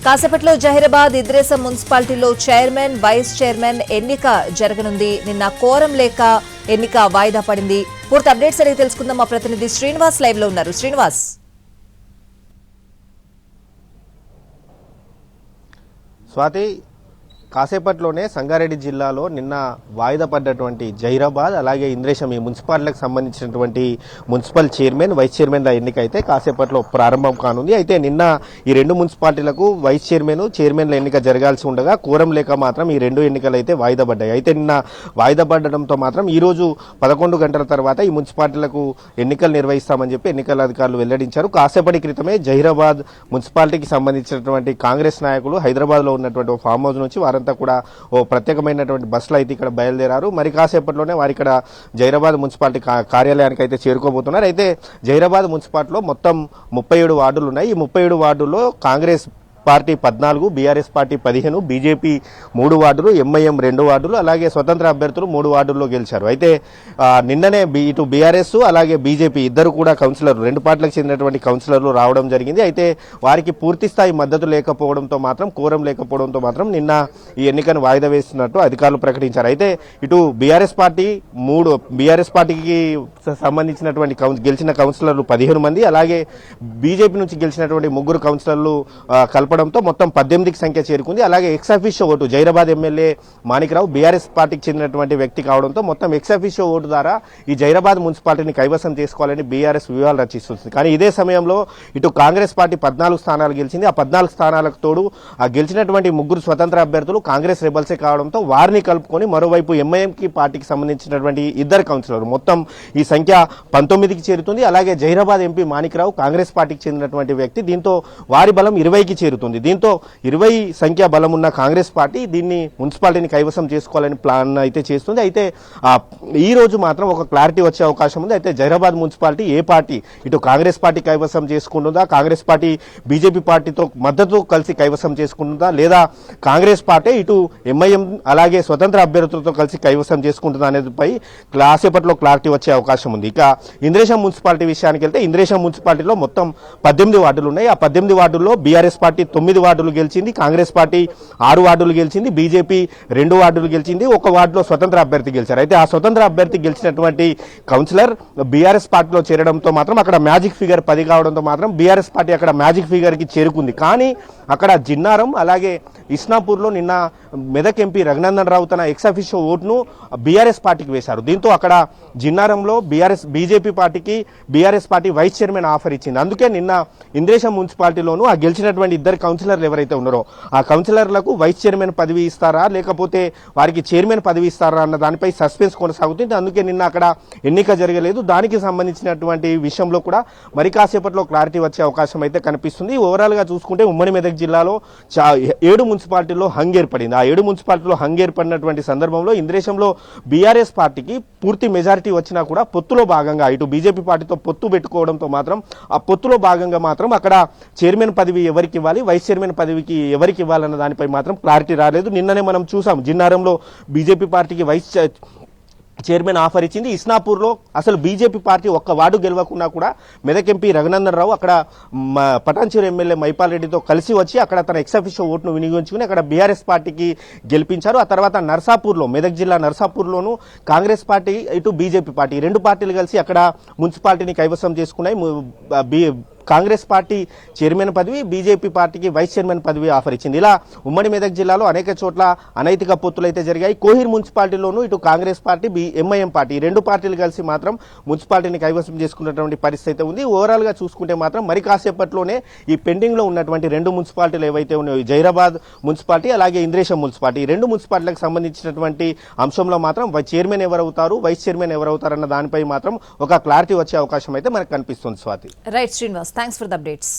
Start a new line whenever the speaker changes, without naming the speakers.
కాసేపట్లో జహీరాబాద్ ఇద్రేసం మున్సిపాలిటీలో chairman vice chairman ఎన్నిక జరగనుంది. నిన్న కోరం లేక ఎన్నిక వాయిదా పడింది. పూర్తి అప్డేట్స్ అడిగి తెలుసుకుందాం. మా ప్రతినిధి శ్రీనివాస్ లైవ్ లో ఉన్నారు. శ్రీనివాస్,
స్వాతి, కాసేపట్లోనే సంగారెడ్డి జిల్లాలో నిన్న వాయిదా పడ్డటువంటి జహీరాబాద్ అలాగే ఇంద్రేశం ఈ మున్సిపాలిటీలకు సంబంధించినటువంటి మున్సిపల్ చైర్మన్ వైస్ చైర్మన్ల ఎన్నిక అయితే కాసేపట్లో ప్రారంభం కానుంది. అయితే నిన్న ఈ రెండు మున్సిపాలిటీలకు వైస్ చైర్మన్ల ఎన్నిక జరగాల్సి ఉండగా కోరం లేక మాత్రం ఈ రెండు ఎన్నికలు అయితే వాయిదా పడ్డాయి. అయితే నిన్న వాయిదా పడడంతో మాత్రం ఈ రోజు 11 గంటల తర్వాత ఈ మున్సిపాలిటీలకు ఎన్నికలు నిర్వహిస్తామని చెప్పి ఎన్నికల అధికారులు వెల్లడించారు. కాసేపటి క్రితమే జహీరాబాద్ మున్సిపాలిటీకి సంబంధించినటువంటి కాంగ్రెస్ నాయకులు హైదరాబాద్ లో ఉన్నటువంటి ఫామ్ హౌస్ నుంచి వారంతా కూడా ఓ ప్రత్యేకమైనటువంటి బస్సులు అయితే ఇక్కడ బయలుదేరారు. మరి కాసేపట్లోనే వారు ఇక్కడ జహీరాబాద్ మున్సిపాలిటీ కార్యాలయానికి అయితే చేరుకోబోతున్నారు. అయితే జహీరాబాద్ మున్సిపాలిటీలో మొత్తం 37 వార్డులు ఉన్నాయి. ఈ 37 వార్డుల్లో Congress party 14, BRS party 15, BJP 3 వార్డులు, ఎంఐఎం 2 వార్డులు, అలాగే స్వతంత్ర అభ్యర్థులు 3 వార్డుల్లో గెలిచారు. అయితే నిన్ననే ఇటు బీఆర్ఎస్ అలాగే బీజేపీ ఇద్దరు కూడా కౌన్సిలర్లు, రెండు పార్టీలకు చెందినటువంటి కౌన్సిలర్లు రావడం జరిగింది. అయితే వారికి పూర్తి స్థాయి మద్దతు లేకపోవడంతో మాత్రం, కోరం లేకపోవడంతో మాత్రం నిన్న ఈ ఎన్నికను వాయిదా వేస్తున్నట్టు అధికారులు ప్రకటించారు. అయితే ఇటు బీఆర్ఎస్ పార్టీకి సంబంధించినటువంటి గెలిచిన కౌన్సిలర్లు 15 మంది, అలాగే బీజేపీ నుంచి గెలిచినటువంటి 3 కౌన్సిలర్లు కలపడంతో మొత్తం 18కి సంఖ్య చేరుకుంది. అలాగే ex officio vote Zaheerabad MLA Manikrao BRS పార్టీకి చెందినటువంటి వ్యక్తి కావడంతో మొత్తం ఎక్సాఫిషియో ఓటు ద్వారా ఈ జహీరాబాద్ మున్సిపాలిటీని కైవసం చేసుకోవాలని బీఆర్ఎస్ వ్యూహాలు రచిస్తుంది. కానీ ఇదే సమయంలో ఇటు కాంగ్రెస్ పార్టీ 14 స్థానాలు గెలిచింది. ఆ 14 స్థానాలకు తోడు ఆ గెలిచినటువంటి 3 స్వతంత్ర అభ్యర్థులు కాంగ్రెస్ రెబల్సే కావడంతో వారిని కలుపుకొని మరోవైపు ఎంఐఎంకి పార్టీకి సంబంధించినటువంటి 2 కౌన్సిలర్లు మొత్తం ఈ సంఖ్య 19కి చేరుతుంది. అలాగే జహీరాబాద్ ఎంపీ మాణిక్రావు కాంగ్రెస్ పార్టీకి చెందినటువంటి వ్యక్తి, దీంతో వారి బలం 20కి చేరుతుంది. దీంతో 20 సంఖ్య బలం ఉన్న కాంగ్రెస్ పార్టీ దీన్ని మున్సిపాలిటీని కైవసం చేసుకోవాలని ప్లాన్ అయితే చేస్తుంది. అయితే ఈ రోజు మాత్రం ఒక క్లారిటీ వచ్చే అవకాశం ఉంది. అయితే జహీరాబాద్ మున్సిపాలిటీ ఏ పార్టీ ఇటు కాంగ్రెస్ పార్టీ కైవసం చేసుకుంటుందా, కాంగ్రెస్ పార్టీ బీజేపీ పార్టీతో మద్దతు కలిసి కైవసం చేసుకుంటుందా, లేదా కాంగ్రెస్ పార్టీ ఇటు ఎంఐఎం అలాగే స్వతంత్ర అభ్యర్థులతో కలిసి కైవసం చేసుకుంటుందా అనేదిపై కాసేపట్లో క్లారిటీ వచ్చే అవకాశం ఉంది. ఇక ఇంద్రేశం మున్సిపాలిటీ విషయానికి వెళ్తే ఇంద్రేశం మున్సిపాలిటీలో మొత్తం 18 వార్డులు ఉన్నాయి. ఆ 18 వార్డుల్లో బీఆర్ఎస్ పార్టీ 9 వార్డులు గెలిచింది, కాంగ్రెస్ పార్టీ 6 వార్డులు గెలిచింది, బీజేపీ 2 వార్డులు గెలిచింది, 1 వార్డులో స్వతంత్ర అభ్యర్థి గెలిచారు. అయితే ఆ స్వతంత్ర అభ్యర్థి గెలిచినటువంటి కౌన్సిలర్ బీఆర్ఎస్ పార్టీలో చేరడంతో మాత్రం అక్కడ మ్యాజిక్ ఫిగర్ 10 కావడంతో మాత్రం బీఆర్ఎస్ పార్టీ అక్కడ మ్యాజిక్ ఫిగర్ కి చేరుకుంది. కానీ అక్కడ జిన్నారం అలాగే ఇస్నాపూర్లో నిన్న మెదక్ ఎంపీ రఘునందన్ రావు తన ఎక్సాఫిషియో ఓటును బీఆర్ఎస్ పార్టీకి వేశారు. దీంతో అక్కడ జిన్నారంలో బీజేపీ పార్టీకి BRS party vice chairman offer ఇచ్చింది. అందుకే నిన్న ఇంద్రేశం మున్సిపాలిటీలోనూ ఆ గెలిచినటువంటి 2 కౌన్సిలర్లు ఎవరైతే ఉన్నారో ఆ కౌన్సిలర్లకు వైస్ చైర్మన్ పదవి ఇస్తారా లేకపోతే వారికి చైర్మన్ పదవి ఇస్తారా అన్న దానిపై సస్పెన్స్ కొనసాగుతుంది. అందుకే నిన్న అక్కడ ఎన్నిక జరగలేదు. దానికి సంబంధించినటువంటి విషయంలో కూడా మరి కాసేపట్లో క్లారిటీ వచ్చే అవకాశం అయితే కనిపిస్తుంది. ఓవరాల్ గా చూసుకుంటే ఉమ్మడి మెదక్ జిల్లాలో 7 మున్సిపాలిటీల్లో హంగ్ ఏర్పడింది. ఆ 7 మున్సిపాలిటీలో హంగ్ ఏర్పడినటువంటి సందర్భంలో ఇంద్రేశంలో బీఆర్ఎస్ పార్టీకి పూర్తి మెజారిటీ వచ్చినా కూడా పొత్తులో భాగంగా ఇటు బీజేపీ పార్టీతో పొత్తు పెట్టుకోవడంతో మాత్రం ఆ పొత్తులో భాగంగా మాత్రం అక్కడ చైర్మన్ పదవి ఎవరికి ఇవ్వాలి, వైస్ చైర్మన్ పదవికి ఎవరికి ఇవ్వాలన్న దానిపై మాత్రం క్లారిటీ రాలేదు. నిన్ననే మనం చూసాం జిన్నారంలో బీజేపీ పార్టీకి వైస్ చైర్మన్ ఆఫర్ ఇచ్చింది. ఇస్నాపూర్లో అసలు బీజేపీ పార్టీ 1 వార్డు గెలవకున్నా కూడా మెదక్ ఎంపీ రఘునందన్ రావు అక్కడ పటాన్చేరు ఎమ్మెల్యే మైపాల్ రెడ్డితో కలిసి వచ్చి అక్కడ తన ఎక్సాఫిషియో ఓటును వినియోగించుకుని అక్కడ బీఆర్ఎస్ పార్టీకి గెలిపించారు. ఆ తర్వాత నర్సాపూర్లో మెదక్ జిల్లా నర్సాపూర్లోనూ కాంగ్రెస్ పార్టీ ఇటు బీజేపీ పార్టీ 2 పార్టీలు కలిసి అక్కడ మున్సిపాలిటీని కైవసం చేసుకున్నాయి. కాంగ్రెస్ పార్టీ చైర్మన్ పదవి, బీజేపీ పార్టీకి వైస్ చైర్మన్ పదవి ఆఫర్ ఇచ్చింది. ఇలా ఉమ్మడి మెదక్ జిల్లాలో అనేక చోట్ల అనైతిక పొత్తులు అయితే జరిగాయి. కోహిర్ మున్సిపాలిటీలోనూ ఇటు కాంగ్రెస్ పార్టీ ఎంఐఎం పార్టీ 2 పార్టీలు కలిసి మాత్రం మున్సిపాలిటీని కైవసం చేసుకున్నటువంటి పరిస్థితి ఉంది. ఓవరాల్ గా చూసుకుంటే మాత్రం మరి కాసేపట్లోనే ఈ పెండింగ్ లో ఉన్నటువంటి 2 మున్సిపాలిటీలు ఏవైతే ఉన్నాయో జహీరాబాద్ మున్సిపాలిటీ అలాగే ఇంద్రేశం మున్సిపాలిటీ 2 మున్సిపాలిటీలకు సంబంధించినటువంటి అంశంలో మాత్రం చైర్మన్ ఎవరవుతారు, వైస్ చైర్మన్ ఎవరవుతారన్న దానిపై మాత్రం ఒక క్లారిటీ వచ్చే అవకాశం అయితే మనకు కనిపిస్తుంది. Swathi.
Right Srinivas, thanks for the updates.